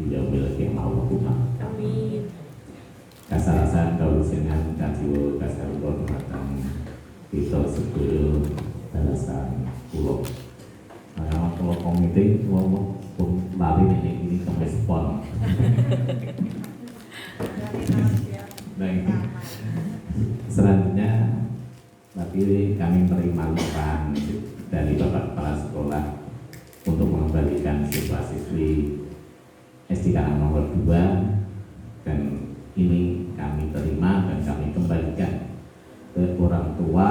yaumil qiyamah. Amin. Kasarasan kausengan kajiwa kasarulun matang kita sedaya balasan kula. Nah, kalau komite ngomong pun lari ini respon. Baik. Selanjutnya nanti kami menerima laporan dari Bapak Kepala Sekolah untuk mengembalikan siswa-siswi SD Karang nomor 2, dan ini kami terima dan kami kembalikan ke orang tua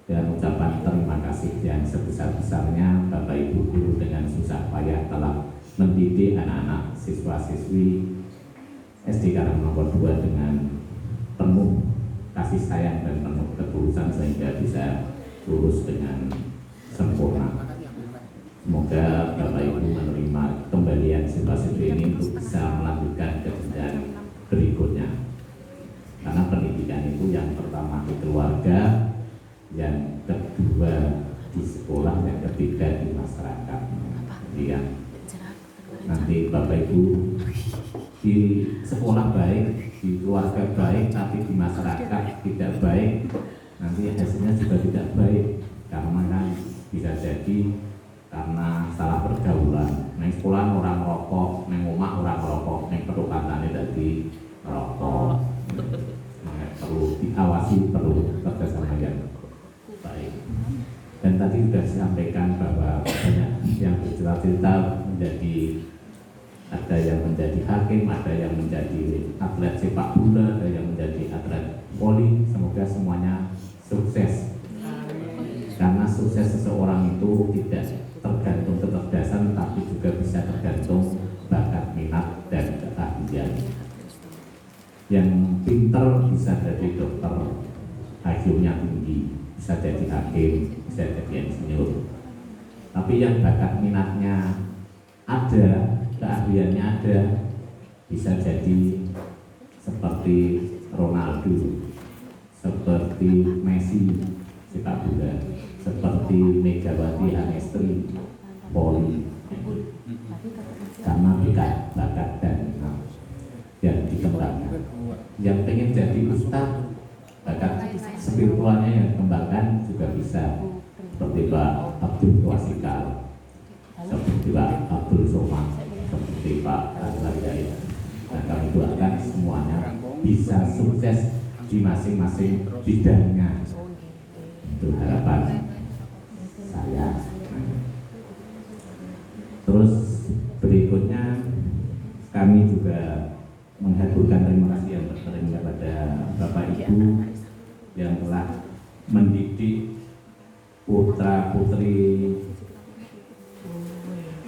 dan ucapan terima kasih yang sebesar-besarnya Bapak Ibu guru dengan susah payah telah mendidik anak-anak siswa-siswi SD Karang nomor 2 dengan penuh kasih sayang dan penuh ketulusan sehingga bisa lulus dengan sempurna. Semoga Bapak Ibu menerima kembalian siswa-siswi ini untuk bisa melanjutkan ke jenjang berikutnya. Karena pendidikan itu yang pertama di keluarga, yang kedua di sekolah, yang ketiga di masyarakat. Jadi yang nanti Bapak Ibu di sekolah baik, di keluarga baik, tapi di masyarakat tidak baik, nanti hasilnya juga tidak baik. Karena kan bisa jadi karena salah pergaulan. Neng sekolah orang rokok, neng rumah orang rokok, neng perukatan tadi rokok. Perlu diawasi, perlu kerjasama yang baik. Dan tadi sudah disampaikan bahwa banyak yang bercerita-cerita menjadi, ada yang menjadi hakim, ada yang menjadi atlet sepak bola, ada yang menjadi atlet voli. Semoga semuanya sukses. Karena sukses seseorang itu tidak tergantung kecerdasan, tapi juga bisa tergantung bakat, minat, dan keahlian. Yang pintar bisa jadi dokter, IQ-nya tinggi, bisa jadi hakim, bisa jadi insinyur. Tapi yang bakat minatnya ada, keahliannya ada, bisa jadi seperti Ronaldo, seperti Messi sepak bola, seperti Megawati Hangestri voli. Karena bakat dan yang dikembangkan. Yang pengen jadi ustaz, bakat spiritualnya yang dikembangkan juga bisa, seperti Pak Abdul Wasikal, seperti Pak Abdul Somad, seperti Pak Azhari. Dan kami doakan semuanya bisa sukses di masing-masing bidangnya. Itu harapan saya. Terus berikutnya kami juga menghaturkan terima kasih yang terkering kepada Bapak Ibu yang telah mendidik putra-putri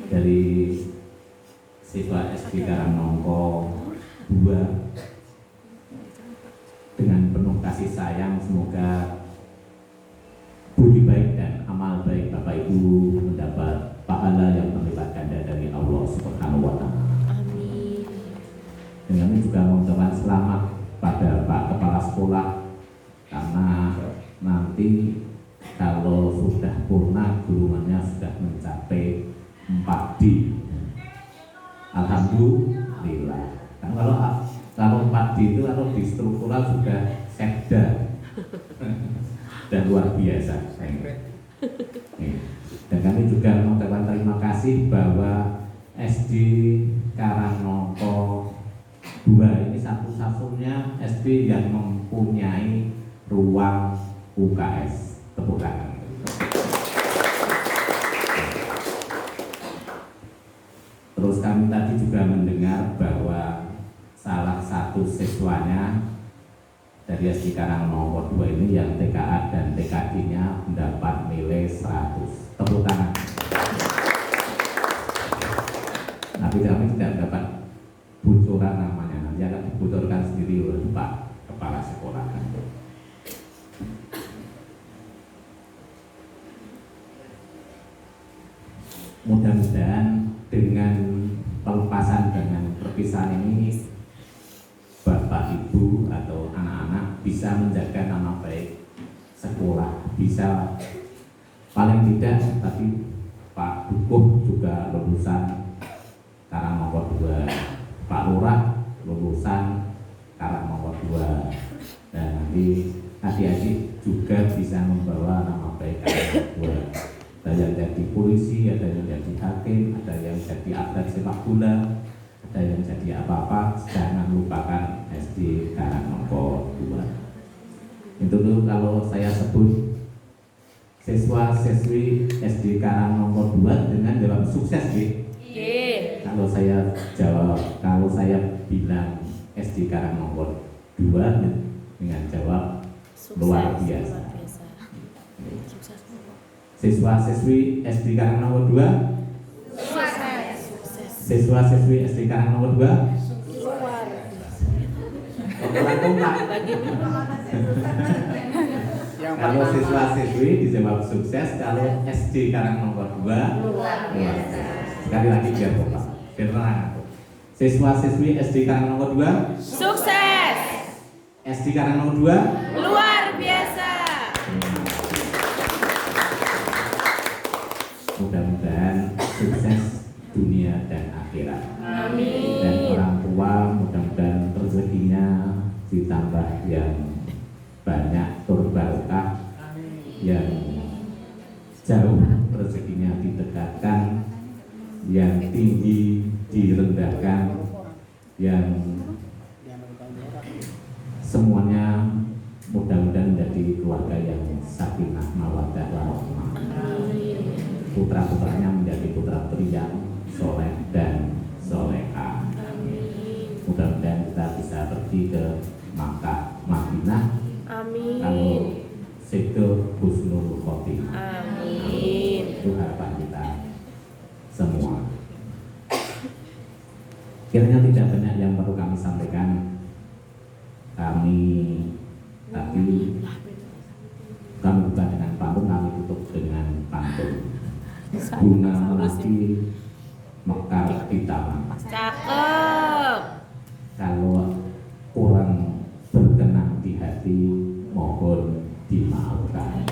dari siswa SD Karangnongko 2 dengan penuh kasih sayang. Semoga budi baik dan amal baik Bapak Ibu mendapat pahala yang berlipat ganda dari Allah Subhanahu wa Ta'ala. Amin. Dan kami juga mengucapkan selamat pada Pak Kepala Sekolah, karena nanti kalau sudah purna gulungannya sudah mencapai 4D. Alhamdulillah. Kan kalau 4D itu kalau di struktural sudah sekda dan luar biasa. Dan kami juga mengucapkan terima kasih bahwa SD Karangnongko 2 ini satu-satunya SD yang mempunyai ruang UKS. Tepuk tangan. Terus kami tadi juga mendengar bahwa salah satu siswanya dari SD Karangnongko 2 ini yang TKA dan TKD-nya mendapat nilai 100. Tepuk tangan. Tapi kami tidak dapat bocoran namanya, nanti akan dibocorkan sendiri oleh Pak Kepala Sekolah. Mudah-mudahan dengan pelepasan dengan perpisahan ini Bapak Ibu atau anak-anak bisa menjaga nama baik sekolah, bisa paling tidak tadi Pak Dukuh juga lulusan Karang nomor 2 Pak Lurah lulusan Karang nomor 2, dan nanti adik-adik juga bisa membawa nama baik Karang nomor 2. Ada yang jadi polisi, ada yang jadi hakim, ada yang jadi atlet sepak bola, ada yang jadi apa-apa. Jangan lupakan SD Karang nomor 2. Itu dulu kalau saya sebut siswa-siswi SD Karang nomor 2 dengan jawab sukses, gitu. Kalau saya bilang SD Karang nomor 2 dengan jawab sukses, luar biasa. Siswa-siswi SD Karang nomor 2 sukses. Siswa-siswi SD Karang nomor 2 luar biasa. Kalau siswa-siswi dijawab sukses, kalau SD Karang nomor 2 luar biasa. Sekali lagi biar kompak, biar tenang. Siswa-siswi SD Karang nomor 2 sukses. SD Karang nomor 2 luar biasa. Mudah-mudahan sukses dunia dan akhirat. Amin. Dan orang tua mudah-mudahan rezekinya ditambah yang banyak, berbarokah, yang jauh rezekinya ditegakkan, yang tinggi direndahkan, yang semuanya mudah-mudahan menjadi keluarga yang sakinah mawaddah warahmah. Putra-putranya menjadi putra-putri yang soleh dan soleha. Mudah-mudahan kita bisa pergi ke Makkah, Madinah. Amin. Kalau sedo husnul khotimah. Amin. Itu harapan kita semua. Kiranya tidak banyak yang perlu kami sampaikan. Kami buka dengan pantun, kami tutup dengan pantun. Bunga melati mekar di taman. Cakep. Kalau kurang berkenan di hati, mohon dimaafkan.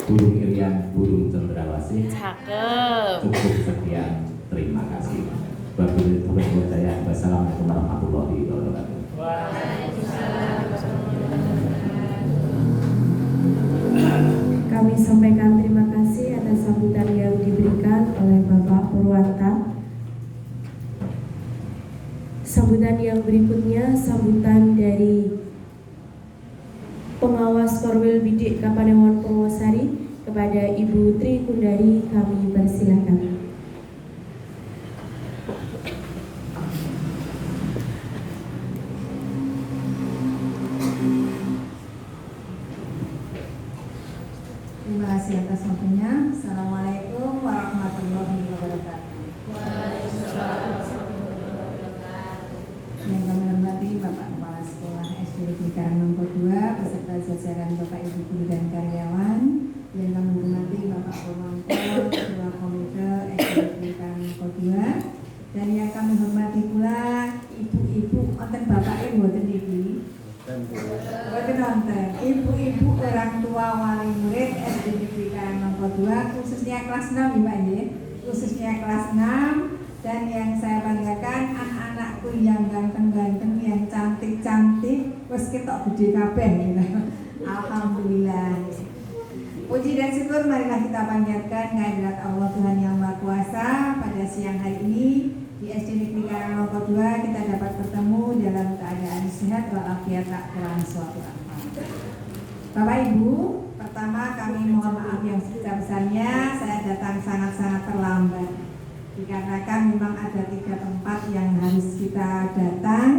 Burung irian, burung cendrawasih. Cakep. Cukup sekian, terima kasih. Wassalamualaikum warahmatullahi wabarakatuh. Kami sampaikan terima kasih atas sambutan yang diberikan oleh Bapak Purwanta. Sambutan yang berikutnya sambutan dari Pengawas Korwil Bidik Kapanewon Purwosari kepada Ibu Tri Kundari, kami persilakan. Terima kasih atas waktunya. Assalamualaikum warahmatullahi wabarakatuh. Yang kami hormati Bapak Kepala Sekolah SD Negeri Karang nomor 2 beserta jajaran Bapak Ibu guru dan karyawan. Yang kami hormati Bapak Purwanto, Ketua Komite SD Negeri Karang nomor 2. Dan yang kami hormati pula ibu-ibu, wonten Bapak Ibu wonten iki. Ibu-ibu orang tua wali murid SD Negeri Karang nomor 2 khususnya kelas 6 ya Pak ya, khususnya kelas 6, dan yang saya banggakan anak-anakku yang ganteng-ganteng, yang cantik-cantik, wes ketok gede kabeh gitu. Alhamdulillah. Puji dan syukur marilah kita panjatkan kehadirat Allah Tuhan yang Maha Kuasa. Pada siang hari ini di SD Negeri Karang nomor 2 kita dapat bertemu dalam keadaan sehat walafiat tak kurang suatu apa. Bapak Ibu, pertama kami mohon maaf yang sebesar-besarnya saya datang sangat-sangat terlambat. Dikarenakan memang ada 3 tempat yang harus kita datang,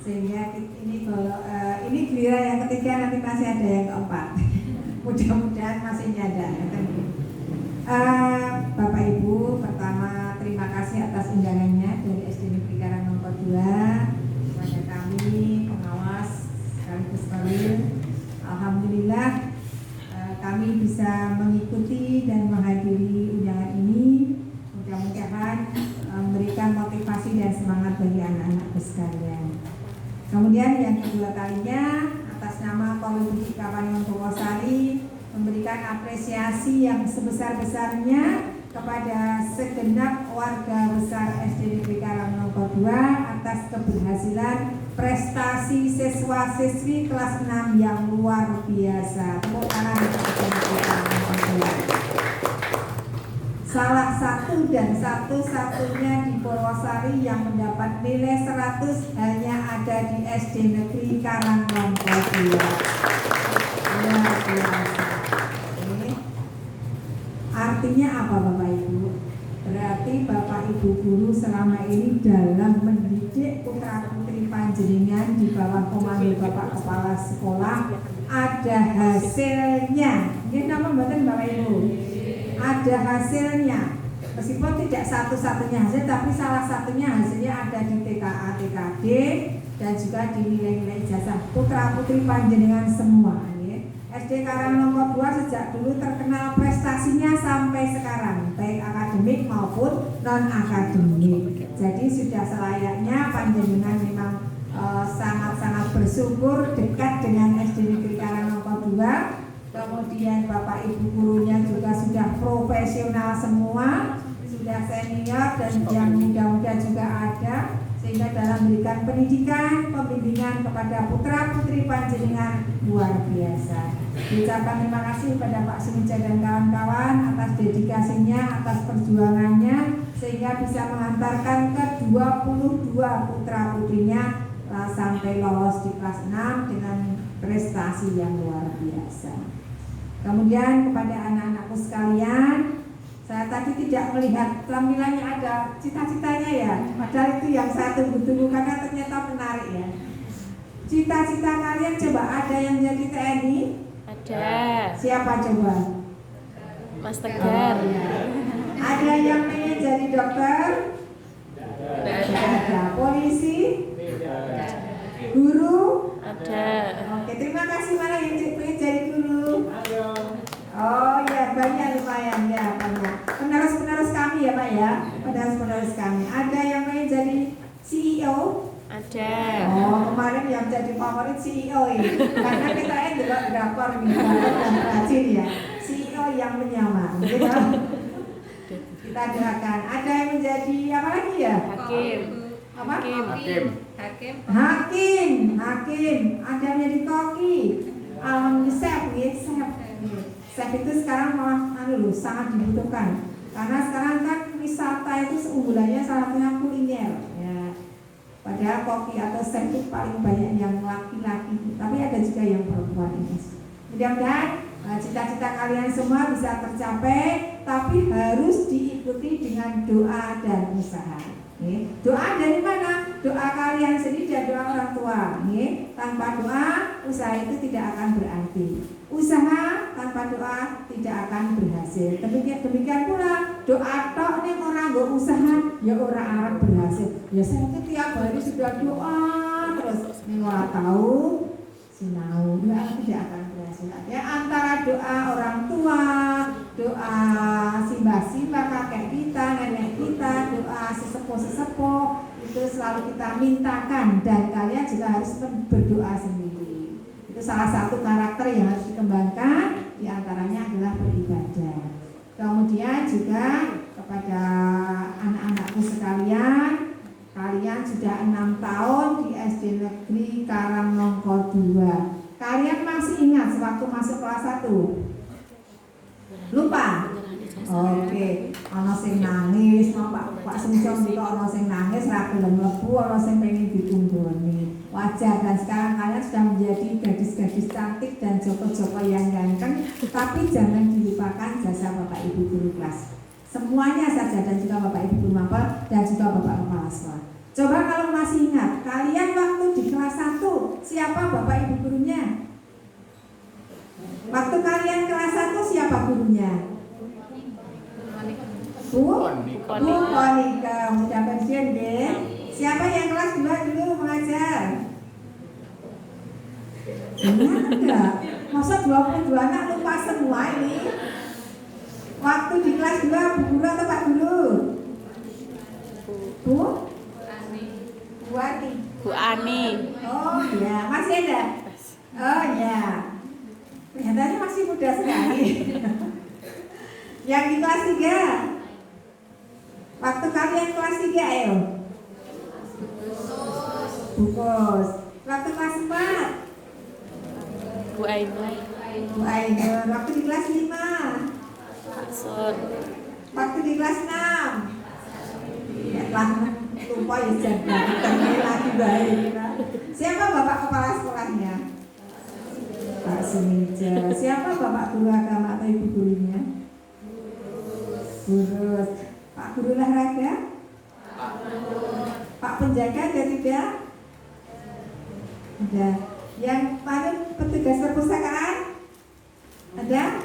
sehingga ini giliran yang ketiga, nanti masih ada yang keempat. Mudah-mudahan masih nyadar. Bapak Ibu, pertama terima kasih atas undangannya dari SD Negeri Karang nomor 2 kepada kami pengawas sekaligus Korwil. Alhamdulillah kami bisa mengikuti dan menghadiri undangan ini. Mudah-mudahan memberikan motivasi dan semangat bagi anak-anak sekalian. Kemudian yang kedua kalinya, atas nama Korwil Bidik Kapanewon Purwosari memberikan apresiasi yang sebesar-besarnya kepada segenap warga besar SD Negeri Karangnongko 2 atas keberhasilan prestasi siswa-siswi kelas 6 yang luar biasa. Tepuk tangan untuk SD Negeri Karangnongko 2. Salah satu dan satu-satunya di Purwosari yang mendapat nilai 100 hanya ada di SD Negeri Karangnongko 2. Luar biasa. Artinya apa Bapak Ibu? Berarti Bapak Ibu guru selama ini dalam mendidik putra putri panjenengan di bawah komando Bapak Kepala Sekolah ada hasilnya. Ini nama mboten Bapak Ibu? Ada hasilnya. Meskipun tidak satu-satunya hasil, tapi salah satunya hasilnya ada di TKA, TKD dan juga di nilai-nilai ijazah putra putri panjenengan semua. SD Karangnongko 2 sejak dulu terkenal prestasinya sampai sekarang, baik akademik maupun non-akademik. Jadi sudah selayaknya panjenengan memang sangat-sangat bersyukur dekat dengan SD Negeri Karangnongko 2. Kemudian Bapak Ibu gurunya juga sudah profesional semua, sudah senior dan yang muda-muda juga ada, sehingga dalam memberikan pendidikan, pembimbingan kepada putra-putri panjenengan luar biasa. Ucapkan terima kasih kepada Pak Sumija dan kawan-kawan atas dedikasinya, atas perjuangannya, sehingga bisa mengantarkan ke 22 putra-putrinya sampai lolos di kelas 6 dengan prestasi yang luar biasa. Kemudian kepada anak-anakku sekalian, saya tadi tidak melihat tampilannya, ada cita-citanya ya, padahal itu yang saya tunggu-tunggu karena ternyata menarik ya. Cita-cita kalian coba ada yang jadi TNI? Ada. Siapa coba? Mas Tegar. Oh, ya. Ada yang ingin jadi dokter? Ada. Polisi? Guru? Ada. Oke, terima kasih. Mana yang ingin jadi guru? Oh ya, banyak lumayan ya, banyak. Penerus-penerus kami ya Pak ya, penerus-penerus kami. Ada yang ingin jadi CEO? Ada. Oh, kemarin yang jadi favorit CEO ini, karena kita juga drakor nih, dan rajin ya. CEO yang menyamar, gitu. Kita doakan. Ada yang menjadi apa lagi ya? Hakim. Apa? Hakim. Hakim. Ada yang menjadi koki. Chef, chef. Chef itu sekarang malah sangat dibutuhkan. Karena sekarang kan wisata itu unggulannya salah satunya kuliner. Ya. Padahal koki atau chef itu paling banyak yang laki-laki, tapi ada juga yang perempuan ini. Mudah-mudahan cita-cita kalian semua bisa tercapai, tapi harus diikuti dengan doa dan usaha. Doa dari mana? Doa kalian sendiri dan doa orang tua. Tanpa doa, usaha itu tidak akan berarti. Usaha tanpa doa tidak akan berhasil. Demikian pula doa tok nih orang nggak usaha, ya orang Arab berhasil. Ya saya itu tiap hari sudah doa terus, nih orang tahu sinau, doa tidak akan berhasil. Ya antara doa orang tua, doa simbah-simbah kakek kita, nenek kita, doa sesepuh-sesepuh itu selalu kita mintakan, dan kalian juga harus berdoa sendiri. Itu salah satu karakter yang harus dikembangkan, diantaranya adalah beribadah. Kemudian juga kepada anak-anakku sekalian, kalian sudah 6 tahun di SD Negeri Karangnongko 2. Kalian masih ingat sewaktu masuk kelas 1? Lupa? Oke, ono sing nangis, Pak Sumjong juga ono sing nangis, ra gelem mlebu, ono sing pengen ditunggoni. Wajar, dan sekarang kalian sudah menjadi gadis-gadis cantik dan joko-joko yang ganteng, tapi jangan dilupakan jasa Bapak Ibu guru kelas. Semuanya saja, dan juga Bapak Ibu guru mapel dan juga Bapak Kepala Sekolah. Coba kalau masih ingat, kalian waktu di kelas 1 siapa Bapak Ibu gurunya? Waktu kalian kelas 1 siapa gurunya? Bu Monika, mudah pensiun deh. Siapa yang kelas 2 dulu mengajar? Ingat enggak? Masa 22 anak lupa semua ini? Waktu di kelas 2 Bu Guru atau Pak Guru? Bu Ani. Bu Ani. Oh ya, masih ada? Oh ya, kelihatannya masih muda sekali. Yang di kelas 3? Waktu kalian kelas 3 ayo. Bungkus. Waktu kelas 4 Bu Ainur, Bu Ainur. Waktu di kelas 5 Pak Sun, waktu di kelas 6 ya kelas 6 lupa ya jaga lagi baik. Siapa bapak kepala sekolahnya? Pak Sunija. Siapa bapak guru agama atau ibu gurunya? Guru. Pak guru olahraga? Pak penjaga ada tidak? Ada. Yang paling petugas perpustakaan? Ada?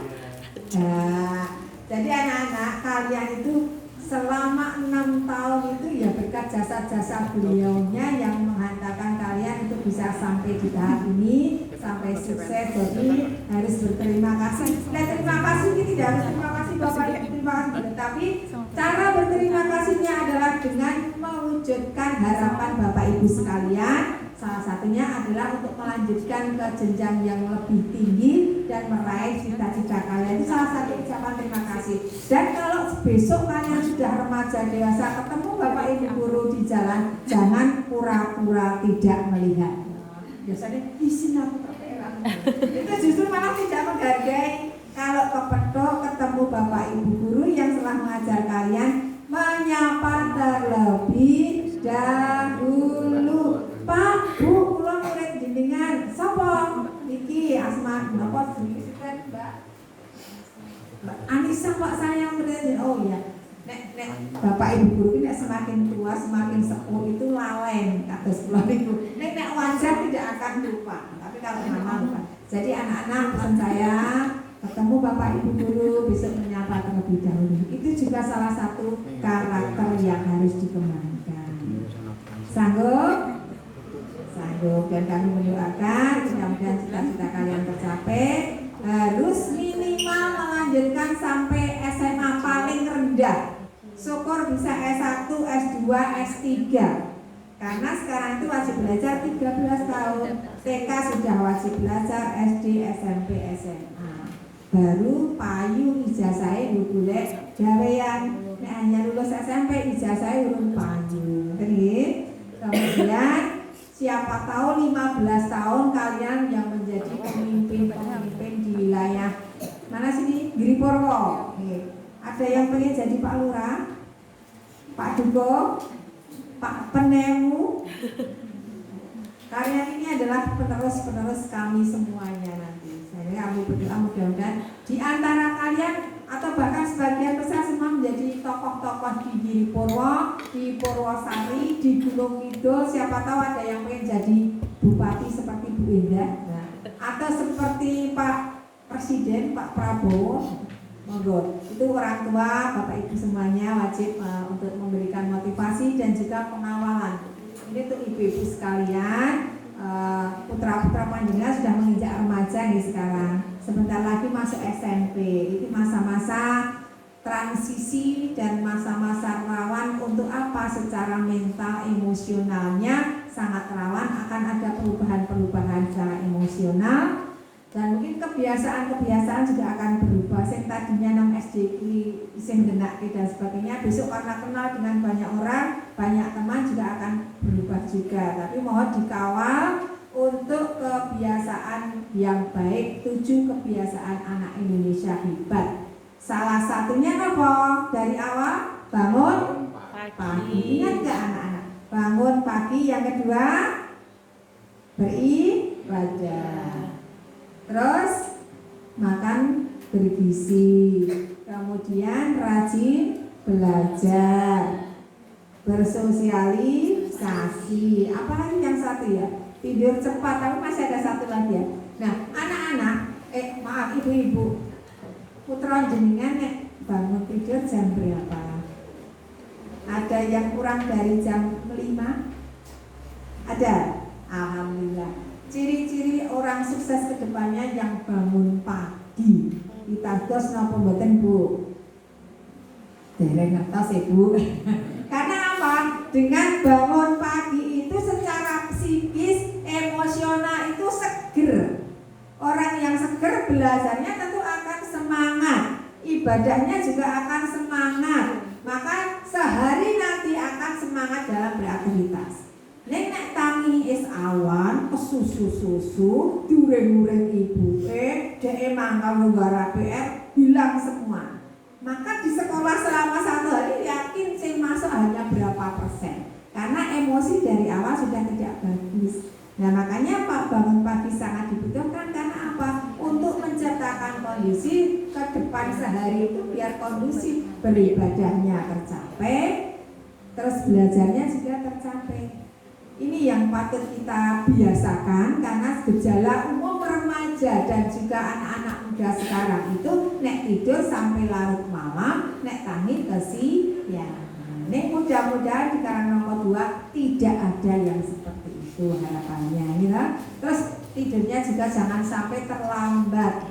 Nah, jadi anak-anak kalian itu selama 6 tahun itu ya berkat jasa-jasa beliaunya yang menghantarkan kalian untuk bisa sampai di tahap ini, sampai sukses. Jadi harus berterima kasih. Dan terima kasih ini tidak harus terima kasih Bapak Ibu, terima kasih, tapi cara berterima kasihnya adalah dengan mewujudkan harapan Bapak Ibu sekalian. Salah satunya adalah untuk melanjutkan ke jenjang yang lebih tinggi dan meraih cita-cita kalian. Itu salah satu ucapan terima kasih. Dan kalau besok kalian sudah remaja dewasa ketemu Bapak Ibu guru di jalan, jangan pura-pura tidak melihat. Biasanya isin aku terperak. Itu justru malah tidak menghargai. Kalau kepedok ketemu Bapak Ibu guru yang telah mengajar kalian, menyapa terlebih dahulu. Pak, Bu, kula murid jenengan. Sapa? Niki Asma. Napa jenenge Mbak? Mbak Anissa Pak saya murid. Oh iya. Nek Bapak Ibu guru ini semakin tua, semakin sepuh itu lalen kados kula niku. Nek wajar tidak akan lupa. Tapi kalau nama lupa. Jadi anak-anak pesan saya ketemu Bapak Ibu guru bisa menyapa terlebih dahulu. Itu juga salah satu karakter yang harus dikembangkan. Sanggup? Sanggup. Dan kami mendoakan mudah-mudahan cita-cita kalian tercapai. Harus minimal melanjutkan sampai SMA paling rendah. Syukur bisa S1, S2, S3. Karena sekarang itu wajib belajar 13 tahun. TK sudah wajib belajar, SD, SMP, SMA. Baru payu ijazahnya golek gawean. Nek hanya lulus SMP ijazahnya urung payu. Kemudian siapa tahu 15 tahun kalian yang menjadi pemimpin di wilayah mana sini? Giripurwo. Ada yang pengen jadi Pak Lurah, Pak Dugo, Pak Penemu. Kalian ini adalah penerus-penerus kami semuanya nanti. Saya kami berdoa mudah-mudahan di antara kalian atau bahkan sebagian besar semua menjadi tokoh-tokoh di Giripurwo, di Purwosari, di Gunung Kidul. Siapa tahu ada yang pengen jadi bupati seperti Bu Indah, nah, atau seperti Pak Presiden, Pak Prabowo. Monggo, itu orang tua, Bapak Ibu semuanya wajib untuk memberikan motivasi dan juga pengawalan. Ini untuk ibu-ibu sekalian, putra-putra panjenengan sudah menginjak remaja nih sekarang. Sebentar lagi masuk SMP. Itu masa-masa transisi dan masa-masa rawan untuk apa? Secara mental, emosionalnya sangat rawan akan ada perubahan-perubahan secara emosional. Dan mungkin kebiasaan-kebiasaan juga akan berubah. Yang tadinya 6 SD sing genaki dan sebagainya, besok karena kenal dengan banyak orang, banyak teman juga akan berubah juga. Tapi mohon dikawal untuk kebiasaan yang baik, 7 kebiasaan anak Indonesia hebat. Salah satunya apa? Dari awal bangun pagi. Ingat gak anak-anak? Bangun pagi. Yang kedua beribadah. Terus makan bergizi, kemudian rajin belajar, bersosialisasi. Apalagi yang satu ya, tidur cepat. Tapi masih ada satu lagi ya. Nah, anak-anak, maaf ibu-ibu, putra jenengan nek bangun tidur jam berapa? Ada yang kurang dari jam 5? Ada? Alhamdulillah. Ciri-ciri orang sukses kedepannya yang bangun pagi. Pitados napa mboten Bu? Dereng ngertos ya Bu. Karena apa? Dengan bangun pagi itu secara psikis, emosional itu seger. Orang yang seger belajarnya tentu akan semangat. Ibadahnya juga akan semangat. Maka sehari nanti akan semangat dalam beraktivitas. Nek tangi is awan, kesusu-susu, dureng-dureng ibuke, dhek mangkal nggara PR, hilang semua. Maka di sekolah selama 1 hari yakin sing masuk hanya berapa persen. Karena emosi dari awal sudah tidak bagus. Nah makanya Pak bangun pagi sangat dibutuhkan karena apa? Untuk menciptakan kondisi ke depan sehari itu biar kondusif, beribadahnya tercapai, terus belajarnya juga tercapai. Ini yang patut kita biasakan karena gejala umum remaja dan juga anak-anak muda sekarang itu nek tidur sampai larut malam, nek tangi kesiangan. Nek mudah-mudahan di Karang Nomor 2 tidak ada yang seperti itu harapannya ya. Terus tidurnya juga jangan sampai terlambat.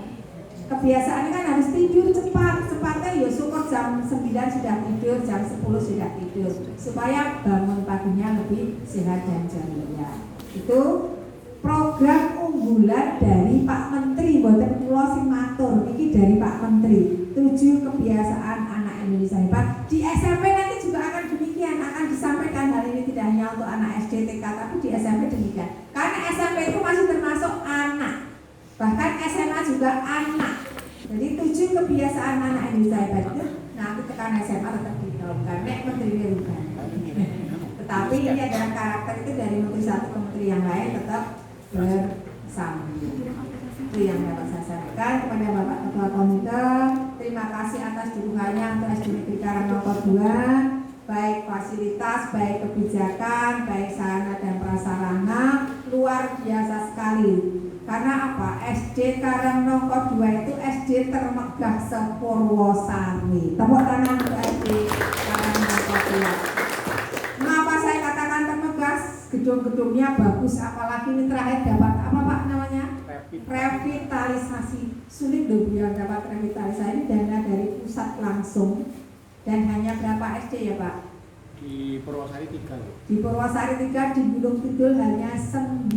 Kebiasaannya kan harus tidur cepat, cepatnya ya syukur jam 9 sudah tidur, jam 10 sudah tidur supaya bangun paginya lebih sehat dan ceria. Itu program unggulan dari Pak Menteri, mboten kula sing matur, iki dari Pak Menteri. 7 kebiasaan anak Indonesia hebat. Di SMP nanti juga akan demikian, akan disampaikan hal ini tidak hanya untuk anak SD, TK, tapi di SMP demikian. Karena SMP itu masih termasuk anak. Bahkan SMA juga anak. Jadi 7 kebiasaan anak Indonesia hebat itu nanti tekan SMA tetap digaungkan. Nek menteri bukan. Tetapi ini adalah karakter itu dari menteri satu ke menteri yang lain tetap bersambung. Itu yang dapat saya sampaikan kepada Bapak Ketua Komite. Terima kasih atas dukungannya untuk SD Negeri Karang Nomor 2. Baik fasilitas, baik kebijakan, baik sarana dan prasarana luar biasa sekali. Karena apa? SD Karang Nomor 2 itu SD termegah se-Purwosari. Tepuk tangan untuk SD Karang Nomor 2. Mengapa saya katakan termegah? Gedung-gedungnya bagus, apalagi ini terakhir dapat apa Pak namanya? Revitalisasi. Sulit loh biar dapat revitalisasi, dana dari pusat langsung. Dan hanya berapa SD ya Pak? Di Purwosari 3. Di Purwosari 3, di Gunung Kidul hanya 9.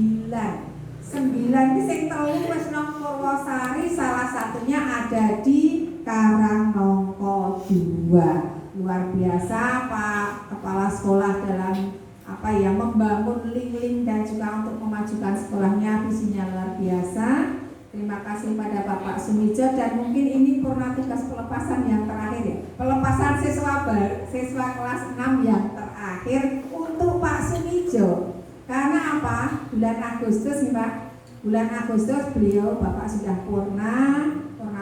9 ini sing telu wis nang Purwosari, salah satunya ada di Karang Nomor 2. Luar biasa Pak Kepala Sekolah dalam membangun link-link dan juga untuk memajukan sekolahnya, visinya luar biasa. Terima kasih pada Bapak Sumijo dan mungkin ini purna tugas pelepasan yang terakhir ya. Pelepasan siswa kelas 6 yang terakhir untuk Pak Sumijo. Karena apa? Bulan Agustus nih Pak. Bulan Agustus beliau Bapak sudah purna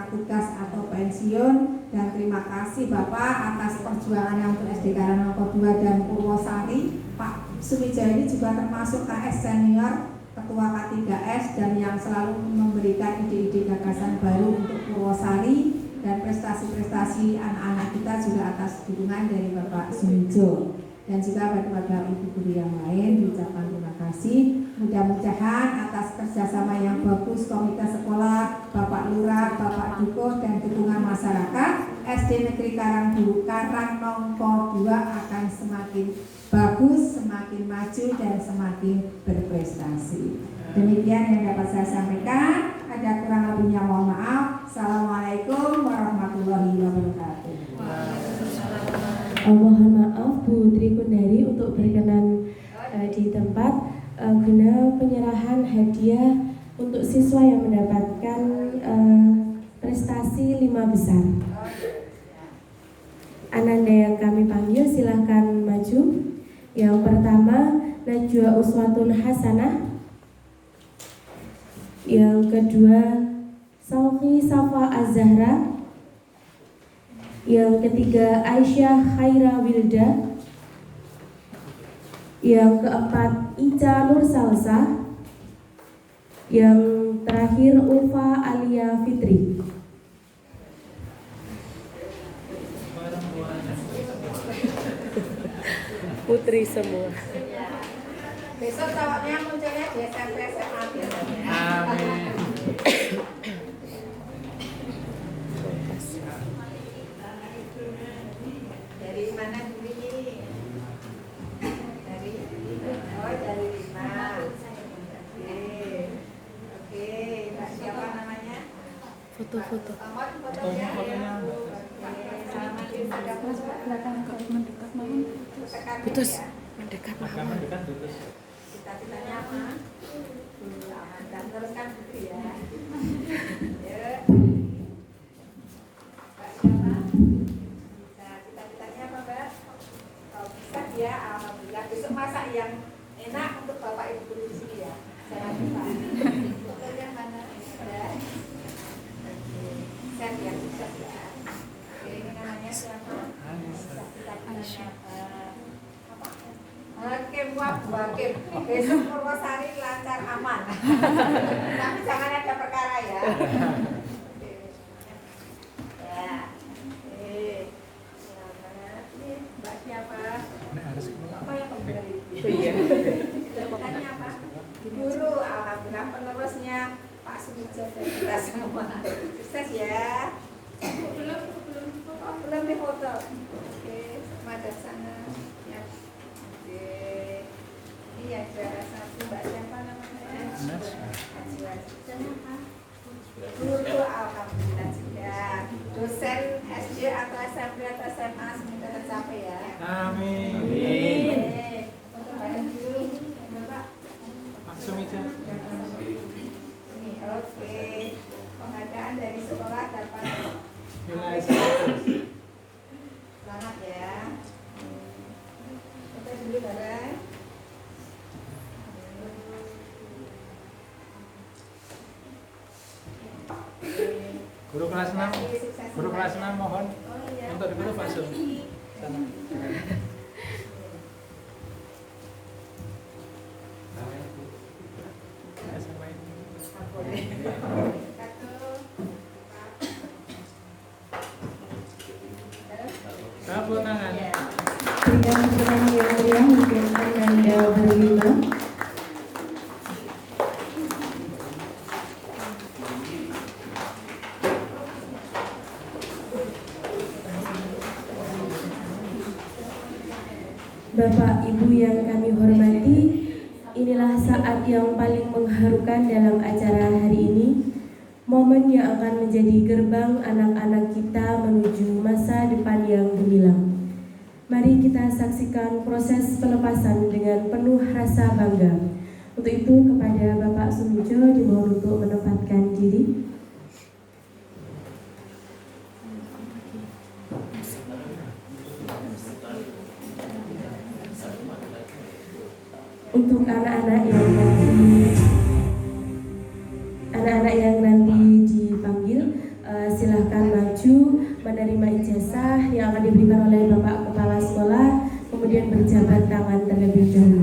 tugas atau pensiun dan terima kasih Bapak atas perjuangannya untuk SD Karang Nomor 2 dan Purwosari. Pak Sumijo ini juga termasuk KS senior, Ketua K3S dan yang selalu memberikan ide-ide gagasan baru untuk Purwosari dan prestasi-prestasi anak-anak kita juga atas dukungan dari Bapak Sumijo. Dan juga pada ibu guru yang lain diucapkan terima kasih. Mudah-mudahan atas kerjasama yang bagus komite sekolah, Bapak Lurah, Bapak Dukuh dan dukungan masyarakat, SD Negeri Karang Nomor 2 akan semakin bagus, semakin maju dan semakin berprestasi. Demikian yang dapat saya sampaikan. Ada kurang lebihnya mohon maaf. Assalamualaikum warahmatullahi wabarakatuh. Mohon maaf Bu Tri Kundari untuk berkenan di tempat guna penyerahan hadiah untuk siswa yang mendapatkan prestasi 5 besar. Ananda yang kami panggil silahkan maju. Yang pertama Najwa Uswatun Hasanah. Yang kedua Sauki Safa Az-Zahra. Yang ketiga Aisyah Khaira Wilda. Yang keempat Ica Nur Salsa. Yang terakhir Ulfa Alia Fitri. Putri semua. Besok cowoknya munculnya di SMP SMA biasanya. Amin. Dari mana dulu ini? Dari Lima. Oke. Siapa namanya? Foto-foto. Fotonya. Putus. Mendekat Agak mendekat putus. Cita-citanya apa? Amankan teruskan gitu ya. Yuk. Mbak siapa? Nah, cita-citanya apa, Mbak? Kalau bisa ya, alhamdulillah. Besok masak yang enak untuk Bapak Ibu guru di sini ya. Saya minta. Untuk yang mana? Ya. Oke. Set ya, sukses ya. Oke, ini namanya siapa? Cita-citanya apa? Oke, buah Kim. Besok Purwosari lancar aman. Tapi jangan ada perkara ya. Oke. Ya. Oke. Selamat. Ini Mbak siapa? Apa yang kembali? Iya. Cita-citanya apa? Guru. Alhamdulillah penerusnya Pak Sumijo dan kita semua. Sukses ya. Belum difoto. Oke, madep sana. Ya. Oke. Ini ya juara 1 Mbak siapa namanya? Najwa. Apa? Guru alhamdulillah juga. Dosen SD atau SMP atau SMA semoga tercapai ya. Amin. Oke. Untuk Mbak Guru, Bapak. Langsung aja. Ini oke. Penghargaan dari sekolah dapat Nilai 100. selamat ya. Kita dulu bareng. Guru kelas 6. Guru kelas 6 mohon Oh iya. untuk difoto Pak Sum. Sana. Ya, sampai. Boleh. Satu. Tepuk tangan. Ya. Berikan tepuk yang meriah untuk Anda berlima. Bapak Ibu yang kami hormati, inilah saat yang paling mengharukan dalam acara hari ini, momen yang akan menjadi gerbang anak-anak kita menuju masa depan yang gemilang. Mari kita saksikan proses pelepasan dengan penuh rasa bangga. Untuk itu kepada Bapak Sumijo dimohon untuk menempatkan diri. Untuk anak-anak yang nanti dipanggil, silahkan maju menerima ijazah yang akan diberikan oleh Bapak Kepala Sekolah, kemudian berjabat tangan terlebih dahulu.